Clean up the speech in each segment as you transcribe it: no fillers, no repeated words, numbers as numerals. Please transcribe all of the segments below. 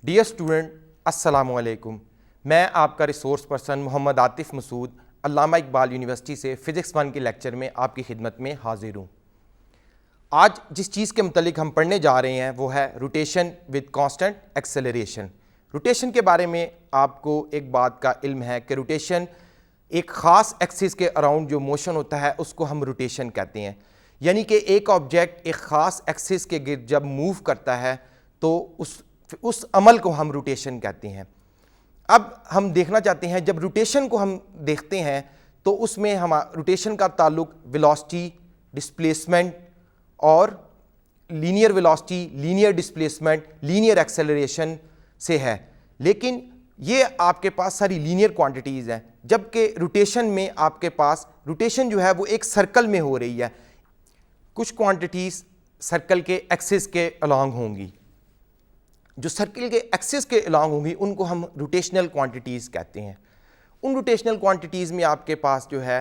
Dear student, अस्सलाम वालेकुम। मैं आपका रिसोर्स पर्सन मोहम्मद आतिफ़ मसूद अल्लामा इकबाल यूनिवर्सिटी से फ़िज़िक्स 1 के लेक्चर में आपकी खिदमत में हाजिर हूँ। आज जिस चीज़ के मतलब हम पढ़ने जा रहे हैं वो है rotation with constant acceleration. Rotation के बारे में आपको एक बात का इल्म है कि रोटेशन एक ख़ास एक्सिस के अराउंड जो मोशन होता है उसको हम रोटेशन कहते हैं। यानी कि एक ऑब्जेक्ट एक ख़ास एक्सिस के गिर्द जब मूव करता है तो उस अमल को हम रोटेशन कहते हैं। अब हम देखना चाहते हैं, जब रोटेशन को हम देखते हैं तो उसमें हम रोटेशन का ताल्लुक वेलोसिटी, डिस्प्लेसमेंट और linear velocity, linear displacement, linear acceleration से है। लेकिन ये आपके पास सारी लीनियर क्वांटिटीज़ हैं, जबकि रोटेशन में आपके पास रोटेशन जो है वो एक सर्कल में हो रही है। कुछ क्वांटिटीज़ सर्कल के एक्सिस के अलॉन्ग होंगी, जो सर्कल के एक्सिस के अलॉन्ग होंगी उनको हम रोटेशनल क्वांटिटीज़ कहते हैं। उन रोटेशनल क्वांटिटीज़ में आपके पास जो है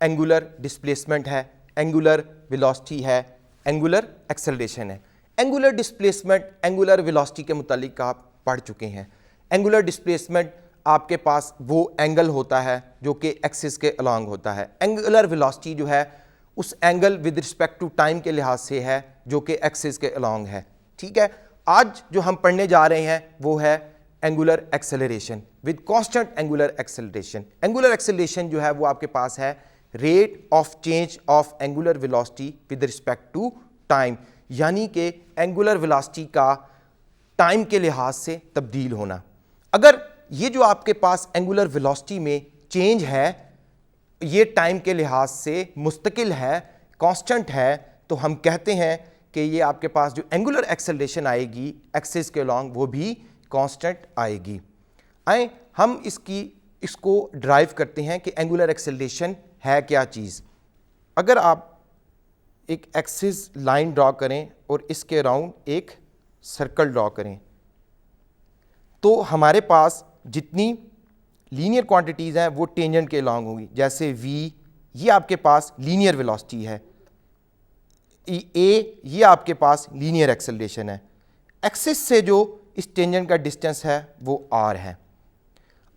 एंगुलर डिस्प्लेसमेंट है, एंगुलर वेलोसिटी है, एंगुलर एक्सेलरेशन है। एंगुलर डिस्प्लेसमेंट, एंगुलर वेलोसिटी के मुतालिक आप पढ़ चुके हैं। एंगुलर डिस्प्लेसमेंट आपके पास वो एंगल होता है जो कि एक्सिस के अलॉन्ग होता है। एंगुलर वेलोसिटी जो है उस angle with respect to time के लिहाज से है जो कि एक्सिस के अलॉन्ग है। ठीक है, आज जो हम पढ़ने जा रहे हैं वो है angular acceleration with constant angular acceleration. Angular acceleration जो है वो आपके पास है rate of change of angular velocity with respect to time, यानी कि एंगुलर वेलोसिटी का टाइम के लिहाज से तब्दील होना। अगर ये जो आपके पास एंगुलर वेलोसिटी में चेंज है ये टाइम के लिहाज से मुस्तकिल है, कांस्टेंट है, तो हम कहते हैं कि ये आपके पास जो एंगुलर एक्सेलरेशन आएगी एक्सिस के अलॉन्ग वो भी कांस्टेंट आएगी। आए हम इसको ड्राइव करते हैं कि एंगुलर एक्सेलरेशन है क्या चीज़। अगर आप एक एक्सिस लाइन ड्रॉ करें और इसके अराउंड एक सर्कल ड्रॉ करें तो हमारे पास जितनी लीनियर क्वांटिटीज़ हैं वो टेंजेंट के अलॉन्ग होंगी। जैसे v ये आपके पास लीनियर वेलोसिटी है, ए ये आपके पास लीनियर एक्सेलरेशन है। एक्सिस से जो इस टेंजेंट का डिस्टेंस है वो r है।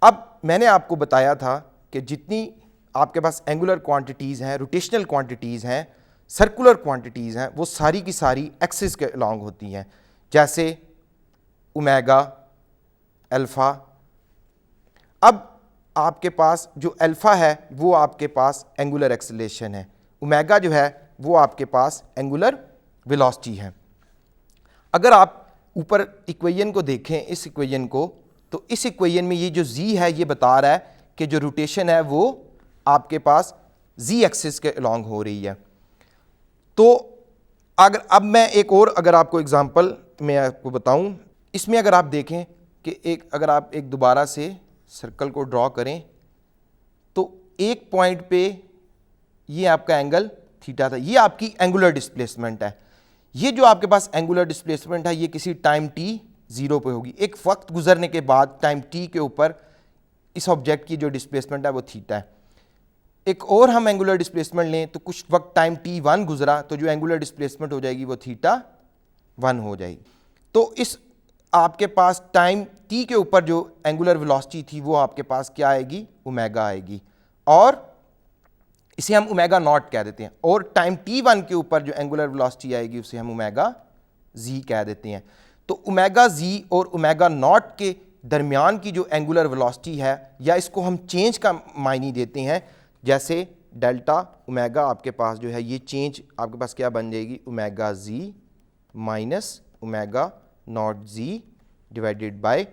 अब मैंने आपको बताया था कि जितनी आपके पास एंगुलर क्वांटिटीज़ हैं, रोटेशनल क्वांटिटीज़ हैं, सर्कुलर क्वांटिटीज़ हैं, वो सारी की सारी एक्सिस के अलॉन्ग होती हैं। जैसे ओमेगा, अल्फ़ा। अब आपके पास जो अल्फ़ा है वो आपके पास एंगुलर एक्सेलरेशन है, ओमेगा जो है वो आपके पास एंगुलर वेलोसिटी है। अगर आप ऊपर इक्वेशन को देखें, इस इक्वेशन को, तो इस इक्वेशन में ये जो z है ये बता रहा है कि जो रोटेशन है वो आपके पास z एक्सिस के अलॉन्ग हो रही है। तो अब मैं एक और अगर आपको एग्जांपल मैं आपको बताऊं, इसमें अगर आप देखें कि अगर आप एक दोबारा से सर्कल को ड्रॉ करें तो एक पॉइंट पे ये आपका एंगल थीटा था, ये आपकी एंगुलर डिस्प्लेसमेंट है। ये जो आपके पास एंगुलर डिस्प्लेसमेंट है ये किसी टाइम t 0 पे होगी। एक वक्त गुजरने के बाद टाइम t के ऊपर इस ऑब्जेक्ट की जो डिस्प्लेसमेंट है वो थीटा है। एक और हम एंगुलर डिस्प्लेसमेंट लें तो कुछ वक्त टाइम t1 गुजरा तो जो एंगुलर डिस्प्लेसमेंट हो जाएगी वो थीटा 1 हो जाएगी। तो इस आपके पास टाइम t के ऊपर जो एंगुलर वेलोसिटी थी वो आपके पास क्या आएगी, ओमेगा आएगी, और इसे हम ओमेगा नॉट कह देते हैं। और टाइम t1 के ऊपर जो एंगुलर वेलोसिटी आएगी उसे हम ओमेगा z कह देते हैं। तो ओमेगा z और ओमेगा नॉट के दरमियान की जो एंगुलर वेलोसिटी है, या इसको हम चेंज का मायने देते हैं, जैसे डेल्टा ओमेगा आपके पास जो है ये चेंज आपके पास क्या बन जाएगी, omega z minus omega not z divided by.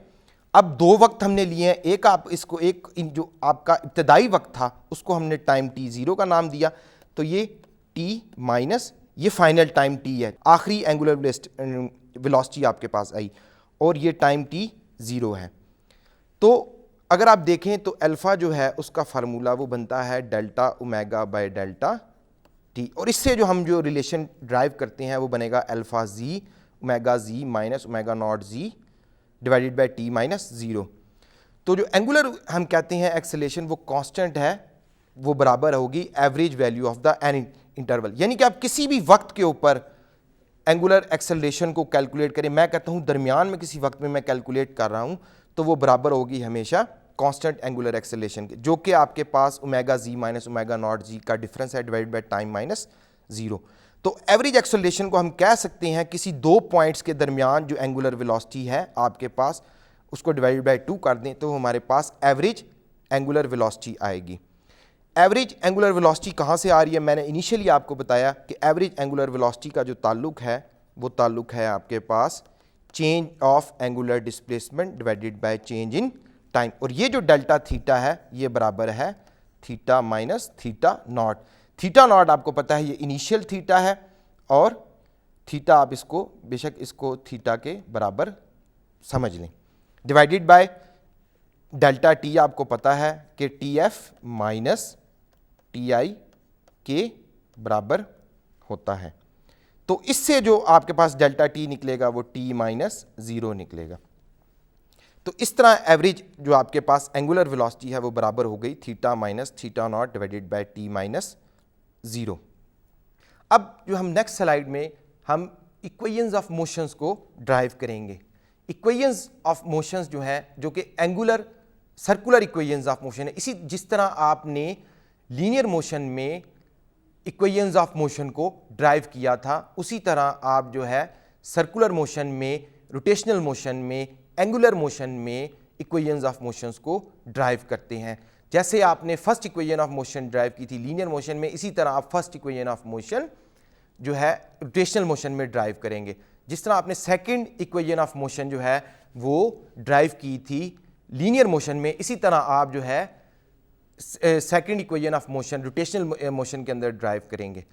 अब दो वक्त हमने लिए हैं, एक आप इसको एक जो आपका इब्तदाई वक्त था उसको हमने टाइम t0 का नाम दिया, तो ये t माइनस ये फाइनल टाइम t है, आखिरी एंगुलर वेलोसिटी आपके पास आई, और ये टाइम t0 है। तो अगर आप देखें तो अल्फ़ा जो है उसका फार्मूला वो बनता है delta omega by delta t, और इससे जो हम जो रिलेशन ड्राइव करते हैं वो बनेगा alpha z omega z minus omega not z divided by t minus 0। तो जो एंगुलर हम कहते हैं एक्सेलरेशन वो कांस्टेंट है, वो बराबर होगी average value of the an interval. यानी कि आप किसी भी वक्त के ऊपर एंगुलर एक्सेलरेशन को कैलकुलेट करें, मैं कहता हूँ दरमियान में किसी वक्त में मैं कैलकुलेट कर रहा हूँ, तो वो बराबर होगी हमेशा कांस्टेंट एंगुलर एक्सेलरेशन के, जो कि आपके पास ओमेगा जी माइनस ओमेगा नॉट जी का डिफरेंस है divide by time minus zero. तो एवरेज एक्सेलरेशन को हम कह सकते हैं किसी दो पॉइंट्स के दरमियान जो एंगुलर वेलोसिटी है आपके पास, उसको डिवाइड बाय 2 कर दें तो हमारे पास एवरेज एंगुलर वेलोसिटी आएगी। एवरेज एंगुलर वेलोसिटी कहाँ से आ रही है? मैंने इनिशियली आपको बताया कि एवरेज एंगुलर वेलोसिटी का जो ताल्लुक है वो ताल्लुक है आपके पास change of angular displacement divided by change in time, और ये जो डेल्टा थीटा है ये बराबर है theta minus theta naught. Theta naught आपको पता है ये इनिशियल थीटा है, और थीटा आप इसको बेशक इसको थीटा के बराबर समझ लें, डिवाइडेड बाय डेल्टा टी आपको पता है कि T F minus T I के बराबर होता है। तो इससे जो आपके पास डेल्टा टी निकलेगा वो टी माइनस ज़ीरो निकलेगा। तो इस तरह एवरेज जो आपके पास एंगुलर वेलोसिटी है वो बराबर हो गई theta minus theta not divided by T minus zero. अब जो हम नेक्स्ट स्लाइड में हम इक्वेशंस ऑफ मोशंस को ड्राइव करेंगे। इक्वेशंस ऑफ मोशंस जो है जो कि angular circular equations of motion है, इसी जिस तरह आपने लीनियर मोशन में इक्वेशंस ऑफ मोशन को ड्राइव किया था उसी तरह आप जो है सर्कुलर मोशन में, रोटेशनल मोशन में, एंगुलर मोशन में इक्वेशंस ऑफ मोशंस को ड्राइव करते हैं। जैसे आपने first equation of motion drive की थी लीनियर मोशन में, इसी तरह आप फर्स्ट इक्वेशन ऑफ मोशन जो है रोटेशनल मोशन में ड्राइव करेंगे। जिस तरह आपने सेकंड इक्वेशन ऑफ मोशन जो है वो ड्राइव की थी लीनियर मोशन में, इसी तरह आप जो है second equation of motion rotational motion के अंदर ड्राइव करेंगे।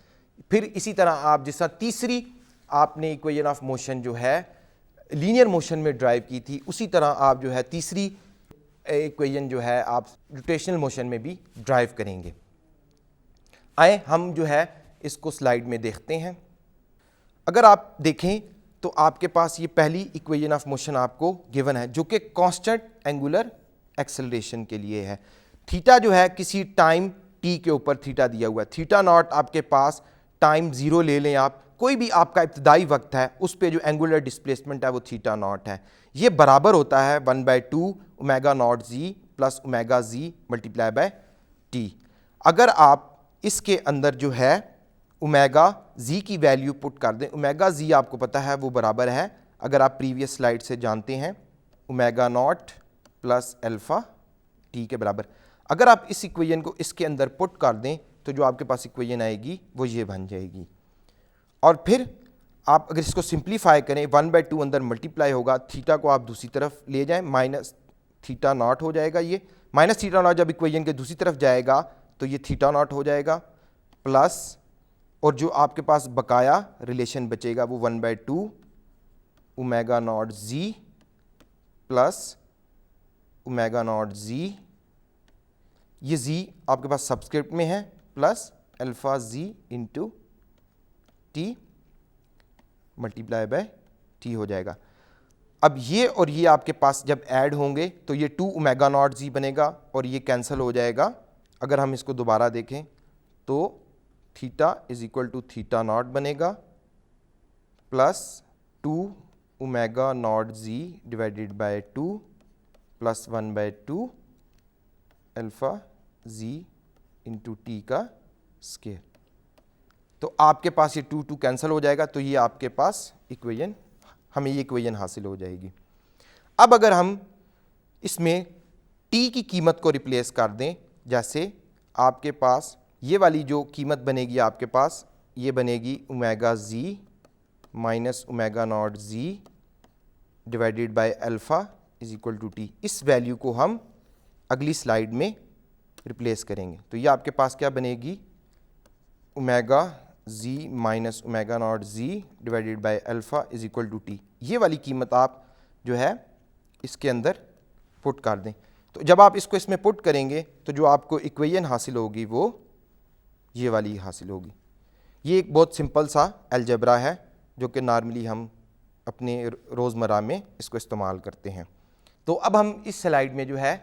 फिर इसी तरह आप जिस तरह तीसरी आपने इक्वेशन ऑफ मोशन जो है लीनियर मोशन में ड्राइव की थी, उसी तरह आप जो है तीसरी इक्वेशन जो है आप रोटेशनल मोशन में भी ड्राइव करेंगे। आए हम जो है इसको स्लाइड में देखते हैं। अगर आप देखें तो आपके पास ये पहली इक्वेशन ऑफ मोशन आपको गिवन है जो कि कांस्टेंट एंगुलर एक्सेलरेशन के लिए है। थीटा जो है किसी टाइम टी के ऊपर थीटा दिया हुआ है, थीटा नॉट आपके पास टाइम ज़ीरो ले लें आप, कोई भी आपका इब्तदाई वक्त है उस पे जो एंगुलर डिस्प्लेसमेंट है वो थीटा नॉट है, ये बराबर होता है 1/2 omega naught ji plus omega g multiply by t. अगर आप इसके अंदर जो है ओमेगा जी की वैल्यू पुट कर दें, ओमेगा जी आपको पता है वो बराबर है, अगर आप प्रीवियस स्लाइड से जानते हैं, omega naught plus alpha T के बराबर। अगर आप इस इक्वेशन को इसके अंदर पुट कर दें तो जो आपके पास इक्वेशन आएगी वो ये बन जाएगी। और फिर आप अगर इसको सिंप्लीफाई करें 1/2 अंदर मल्टीप्लाई होगा, थीटा को आप दूसरी तरफ ले जाएं, माइनस थीटा नॉट हो जाएगा, ये माइनस थीटा नॉट जब इक्वेशन के दूसरी तरफ जाएगा तो ये थीटा नॉट हो जाएगा, प्लस और जो आपके पास बकाया रिलेशन बचेगा वो 1/2 ओमेगा नॉट जी प्लस ओमेगा नॉट जी, ये जी आपके पास सबस्क्रिप्ट में है, plus alpha G into T multiply by T हो जाएगा। अब ये और ये आपके पास जब ऐड होंगे तो ये 2 ओमेगा नॉट जी बनेगा और ये कैंसिल हो जाएगा। अगर हम इसको दोबारा देखें तो theta is equal to theta naught बनेगा plus 2 omega naught ji divided by 2 plus 1/2 alpha G into T का स्क्वायर। तो आपके पास ये 2 कैंसिल हो जाएगा, तो ये आपके पास इक्वेशन, हमें ये इक्वेशन हासिल हो जाएगी। अब अगर हम इसमें टी की कीमत को रिप्लेस कर दें, जैसे आपके पास ये वाली जो कीमत बनेगी आपके पास ये बनेगी omega ji minus omega naught ji divided by alpha is equal to t. इस वैल्यू को हम अगली स्लाइड में रिप्लेस करेंगे, तो ये आपके पास क्या बनेगी, omega ji minus omega naught ji divided by alpha is equal to t. ये वाली कीमत आप जो है इसके अंदर पुट कर दें, तो जब आप इसको इसमें पुट करेंगे तो जो आपको इक्वेशन हासिल होगी वो ये वाली हासिल होगी। ये एक बहुत सिंपल सा अलजेब्रा है जो कि नॉर्मली हम अपने रोज़मर्रा में इसको इस्तेमाल करते हैं। तो अब हम इस स्लाइड में जो है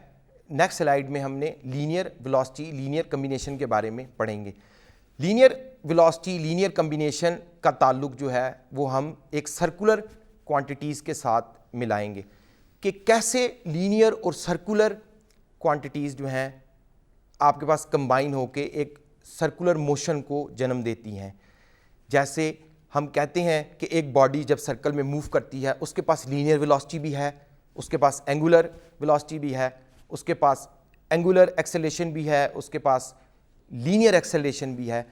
नेक्स्ट स्लाइड में हमने लीनियर वेलोसिटी लीनियर कम्बिनेशन के बारे में पढ़ेंगे। लीनियर वेलोसिटी, लीनियर कम्बिनेशन का ताल्लुक जो है वो हम एक सर्कुलर क्वांटिटीज़ के साथ मिलाएंगे कि कैसे लीनियर और सर्कुलर क्वांटिटीज़ जो हैं आपके पास कंबाइन होके एक सर्कुलर मोशन को जन्म देती हैं। जैसे हम कहते हैं कि एक बॉडी जब सर्कल में मूव करती है उसके पास लीनियर वेलोसिटी भी है, उसके पास एंगुलर वेलोसिटी भी है, उसके पास एंगुलर एक्सेलरेशन भी है, उसके पास लीनियर एक्सेलरेशन भी है।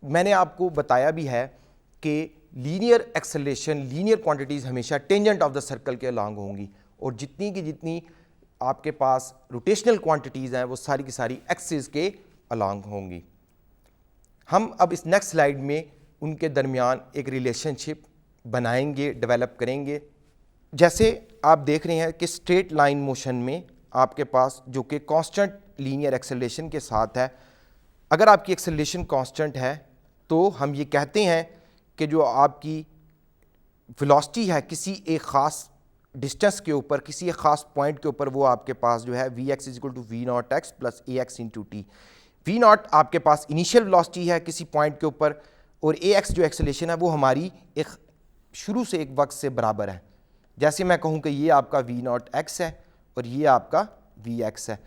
मैंने आपको बताया भी है कि लीनियर एक्सेलरेशन, लीनियर क्वांटिटीज़ हमेशा टेंजेंट ऑफ द सर्कल के अलॉन्ग होंगी और जितनी की जितनी आपके पास रोटेशनल क्वांटिटीज़ हैं वो सारी की सारी एक्सिस के अलॉन्ग होंगी। हम अब इस नेक्स्ट स्लाइड में उनके दरमियान एक रिलेशनशिप बनाएंगे, डेवलप करेंगे। जैसे आप देख रहे हैं कि स्ट्रेट लाइन मोशन में आपके पास जो कि कांस्टेंट लीनियर एक्सेलरेशन के साथ है, अगर आपकी एक्सेलरेशन कांस्टेंट है तो हम ये कहते हैं कि जो आपकी वेलोसिटी है किसी एक ख़ास डिस्टेंस के ऊपर, किसी एक ख़ास पॉइंट के ऊपर, वो आपके पास जो है Vx is equal to v naught x plus a x into t. V naught आपके पास इनिशियल वेलोसिटी है किसी पॉइंट के ऊपर और ए एक्स जो एक्सेलरेशन है वो हमारी एक शुरू से एक वक्त से बराबर है। जैसे मैं कहूँ कि ये आपका वी नॉट एक्स है और ये आपका वी एक्स है,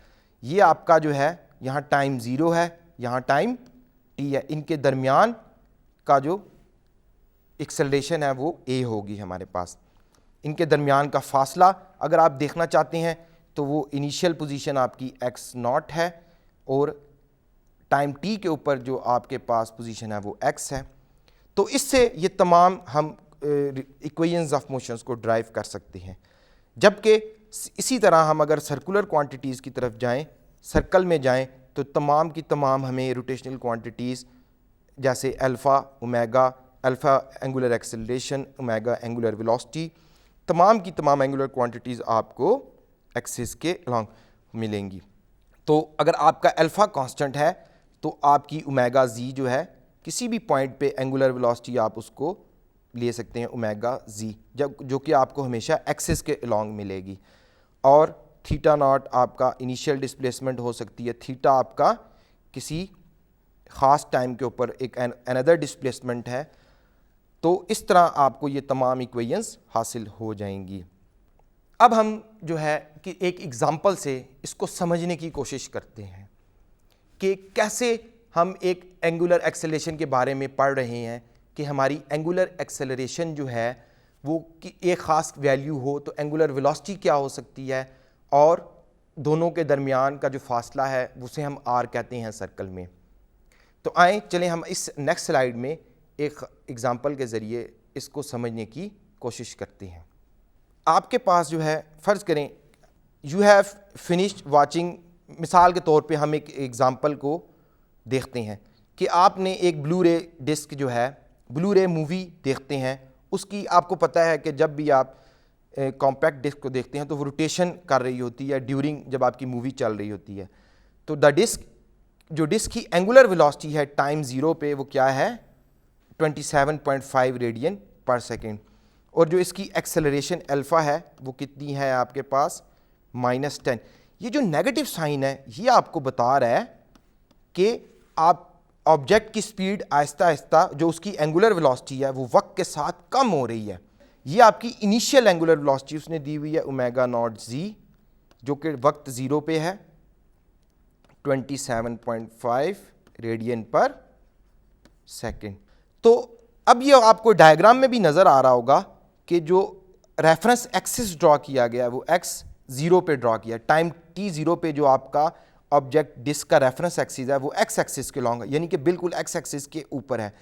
ये आपका जो है यहाँ टाइम ज़ीरो है, यहाँ टाइम टी है, इनके दरमियान का जो एक्सेलरेशन है वो ए होगी हमारे पास। इनके दरमियान का फासला अगर आप देखना चाहते हैं तो वो इनिशियल पोजीशन आपकी एक्स नॉट है और टाइम टी के ऊपर जो आपके पास पोजीशन है वो एक्स है। तो इससे ये तमाम हम इक्वेशंस ऑफ मोशंस को ड्राइव कर सकते हैं। जबकि इसी तरह हम अगर सर्कुलर क्वांटिटीज़ की तरफ जाएं, सर्कल में जाएं, तो तमाम की तमाम हमें रोटेशनल क्वांटिटीज़ जैसे alpha omega, alpha angular acceleration, omega angular velocity, तमाम की तमाम एंगुलर क्वांटिटीज़ आपको एक्सिस के अलॉन्ग मिलेंगी। तो अगर आपका अल्फ़ा कांस्टेंट है तो आपकी ओमेगा जी जो है किसी भी पॉइंट पे एंगुलर वेलोसिटी आप उसको ले सकते हैं ओमेगा जी, जब जो कि आपको हमेशा एक्सिस के अलॉन्ग मिलेगी। और थीटा नॉट आपका इनिशियल डिस्प्लेसमेंट हो सकती है, थीटा आपका किसी ख़ास टाइम के ऊपर एक अनदर डिस्प्लेसमेंट है। तो इस तरह आपको ये तमाम इक्वेशंस हासिल हो जाएंगी। अब हम जो है कि एक एग्ज़ाम्पल से इसको समझने की कोशिश करते हैं कि कैसे हम एक एंगुलर एक्सेलरेशन के बारे में पढ़ रहे हैं कि हमारी एंगुलर एक्सेलरेशन जो है वो कि एक ख़ास वैल्यू हो तो एंगुलर वेलोसिटी क्या हो सकती है और दोनों के दरमियान का जो फासला है उसे हम आर कहते हैं सर्कल में। तो आए चलें हम इस नेक्स्ट स्लाइड में एक एग्ज़ाम्पल के ज़रिए इसको समझने की कोशिश करते हैं। आपके पास जो है फ़र्ज़ करें यू हैव फिनिश्ड वाचिंग, मिसाल के तौर पे हम एक एग्ज़ाम्पल को देखते हैं कि आपने एक ब्लू रे डिस्क जो है, ब्लू रे मूवी देखते हैं, उसकी आपको पता है कि जब भी आप कॉम्पैक्ट डिस्क को देखते हैं तो वो रोटेशन कर रही होती है ड्यूरिंग जब आपकी मूवी चल रही होती है। तो द डिस्क, जो डिस्क की एंगुलर वेलोसिटी है टाइम ज़ीरो पे वो क्या है 27.5 रेडियन पर सेकेंड, और जो इसकी एक्सेलरेशन अल्फ़ा है वो कितनी है आपके पास -10। ये जो नेगेटिव साइन है ये आपको बता रहा है कि आप ऑब्जेक्ट की स्पीड आहिस्ता आहिस्ता जो उसकी एंगुलर वेलोसिटी है वो वक्त के साथ कम हो रही है। ये आपकी इनिशियल एंगुलर वेलोसिटी उसने दी हुई है ओमेगा नॉट जी जो कि वक्त ज़ीरो पे है 27.5 रेडियन पर सेकेंड। तो अब ये आपको डायग्राम में भी नज़र आ रहा होगा कि जो रेफरेंस एक्सिस ड्रॉ किया गया है वो एक्स ज़ीरो पे ड्रॉ किया, टाइम टी ज़ीरो पे जो आपका ऑब्जेक्ट डिस्क का रेफरेंस एक्सिस है वो एक्स एक्सिस के लॉन्ग है, यानी कि बिल्कुल एक्स एक्सिस के ऊपर है।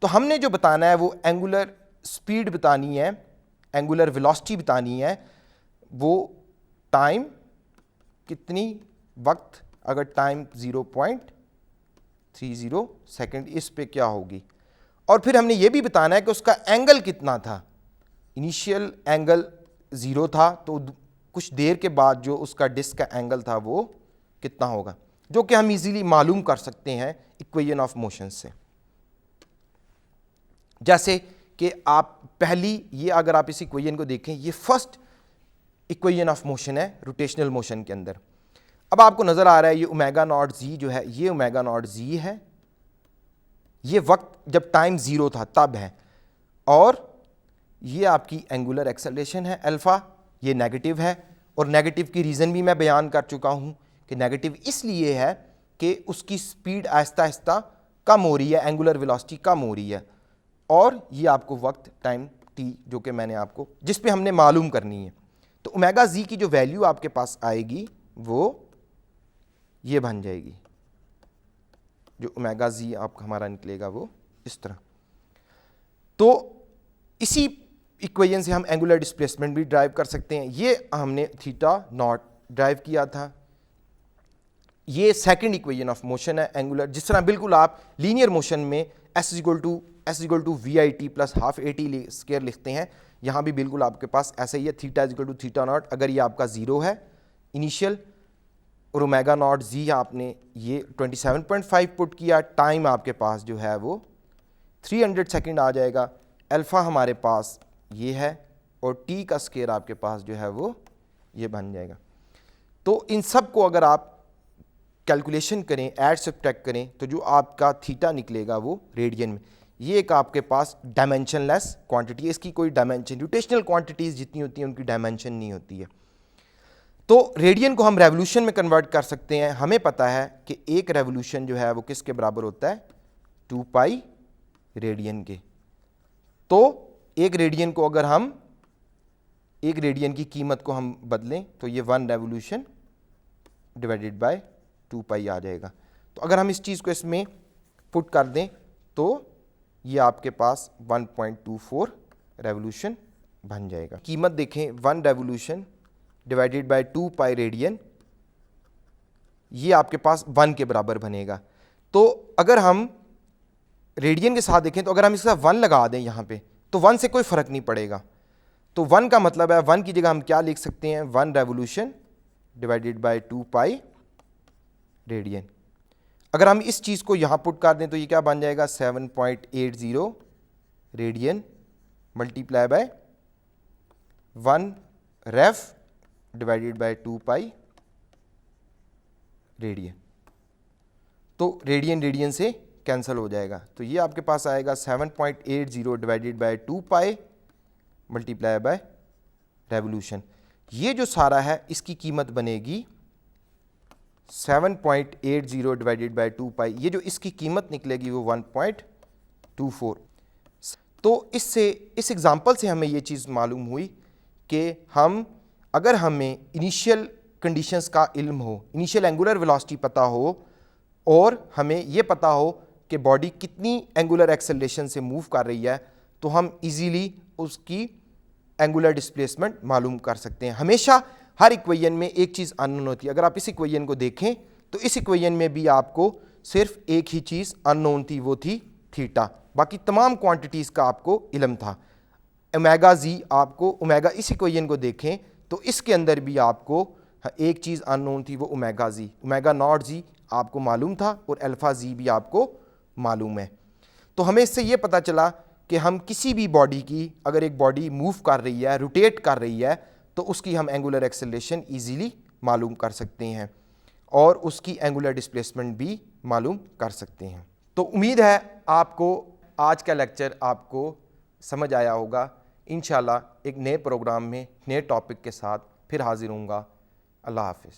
तो हमने जो बताना है वो एंगुलर स्पीड बतानी है, एंगुलर वेलोसिटी बतानी है, वो टाइम कितनी वक्त अगर टाइम 0.30 सेकेंड इस पे क्या होगी, और फिर हमने ये भी बताना है कि उसका एंगल कितना था। इनिशियल एंगल 0 था तो कुछ देर के बाद जो उसका डिस्क का एंगल था वो कितना होगा, जो कि हम इजीली मालूम कर सकते हैं इक्वेशन ऑफ मोशन से। जैसे कि आप पहली ये अगर आप इस इक्वेशन को देखें, ये फर्स्ट इक्वेशन ऑफ मोशन है रोटेशनल मोशन के अंदर। अब आपको नज़र आ रहा है ये ओमेगा नॉट जी जो है, ये ओमेगा नॉट जी है ये वक्त जब टाइम ज़ीरो था तब है, और ये आपकी एंगुलर एक्सेलरेशन है अल्फ़ा, ये नेगेटिव है, और नेगेटिव की रीज़न भी मैं बयान कर चुका हूँ कि नेगेटिव इसलिए है कि उसकी स्पीड आहिस्ता आहिस्ता कम हो रही है, एंगुलर वेलोसिटी कम हो रही है, और ये आपको वक्त टाइम टी जो कि मैंने आपको जिस पे हमने मालूम करनी है। तो ओमेगा जी की जो वैल्यू आपके पास आएगी वो ये बन जाएगी, जो ओमेगा जी आप हमारा निकलेगा वो इस तरह। तो इसी इक्वेशन से हम एंगुलर डिस्प्लेसमेंट भी ड्राइव कर सकते हैं। ये हमने थीटा नॉट ड्राइव किया था, ये सेकंड इक्वेशन ऑफ मोशन है एंगुलर। जिस तरह बिल्कुल आप लीनियर मोशन में s equal to v i t plus half a t square लिखते हैं, यहाँ भी बिल्कुल आपके पास ऐसे ही है, theta equal to theta naught. अगर ये आपका ज़ीरो है इनिशियल और ओमेगा नॉट जी आपने ये 27.5 पुट किया, टाइम आपके पास जो है वो 300 सेकेंड आ जाएगा, अल्फ़ा हमारे पास ये है, और टी का स्क्वायर आपके पास जो है वो ये बन जाएगा। तो इन सब को अगर आप कैलकुलेशन करें, ऐड सब्ट्रैक्ट करें, तो जो आपका थीटा निकलेगा वो रेडियन में। ये एक आपके पास डायमेंशनलेस क्वांटिटी है, इसकी कोई डायमेंशन, रोटेशनल क्वांटिटीज़ जितनी होती हैं उनकी डायमेंशन नहीं होती है। तो रेडियन को हम रेवोल्यूशन में कन्वर्ट कर सकते हैं। हमें पता है कि एक रेवोल्यूशन जो है वो किसके बराबर होता है, 2 पाई रेडियन के। तो एक रेडियन को अगर हम एक रेडियन की कीमत को हम बदलें तो ये 1 रेवोल्यूशन डिवाइडेड बाय 2 पाई आ जाएगा। तो अगर हम इस चीज़ को इसमें पुट कर दें तो ये आपके पास 1.24 रेवोल्यूशन बन जाएगा। कीमत देखें, 1 revolution divided by 2 pi radian, ये आपके पास 1 के बराबर बनेगा। तो अगर हम रेडियन के साथ देखें तो अगर हम इसका 1 लगा दें यहाँ पे तो 1 से कोई फ़र्क नहीं पड़ेगा। तो 1 का मतलब है 1 की जगह हम क्या लिख सकते हैं, 1 revolution divided by 2 pi radian. अगर हम इस चीज़ को यहाँ पुट कर दें तो ये क्या बन जाएगा, 7.80 radian multiply by 1 ref divided by 2 pi radian. तो रेडियन रेडियन से कैंसिल हो जाएगा, तो ये आपके पास आएगा 7.80 divided by 2 pi multiply by revolution. ये जो सारा है इसकी कीमत बनेगी 7.80 डिवाइडेड बाय 2 पाई, ये जो इसकी कीमत निकलेगी वो 1.24। तो इससे इस एग्जांपल से हमें ये चीज़ मालूम हुई कि हम अगर हमें इनिशियल कंडीशंस का इल्म हो, इनिशियल एंगुलर वेलोसिटी पता हो, और हमें ये पता हो कि बॉडी कितनी एंगुलर एक्सेलरेशन से मूव कर रही है, तो हम इजीली उसकी एंगुलर डिस्प्लेसमेंट मालूम कर सकते हैं। हमेशा हर इक्वेशन में एक चीज़ अननोन होती है। अगर आप इस इक्वेशन को देखें तो इस इक्वेशन में भी आपको सिर्फ एक ही चीज़ अननोन थी, वो थी थीटा। बाकी तमाम क्वांटिटीज़ का आपको इल्म था। ओमेगा जी आपको, ओमेगा इस इक्वेशन को देखें तो इसके अंदर भी आपको एक चीज़ अननोन थी, वो ओमेगा जी, ओमेगा नॉट जी आपको मालूम था, और अल्फ़ा जी भी आपको मालूम है। तो हमें इससे ये पता चला कि हम किसी भी बॉडी की, अगर एक बॉडी मूव कर रही है, रोटेट कर रही है, तो उसकी हम एंगुलर एक्सेलरेशन इजीली मालूम कर सकते हैं, और उसकी एंगुलर डिस्प्लेसमेंट भी मालूम कर सकते हैं। तो उम्मीद है आपको आज का लेक्चर आपको समझ आया होगा। इंशाल्लाह एक नए प्रोग्राम में नए टॉपिक के साथ फिर हाजिर होऊंगा। अल्लाह हाफिज़।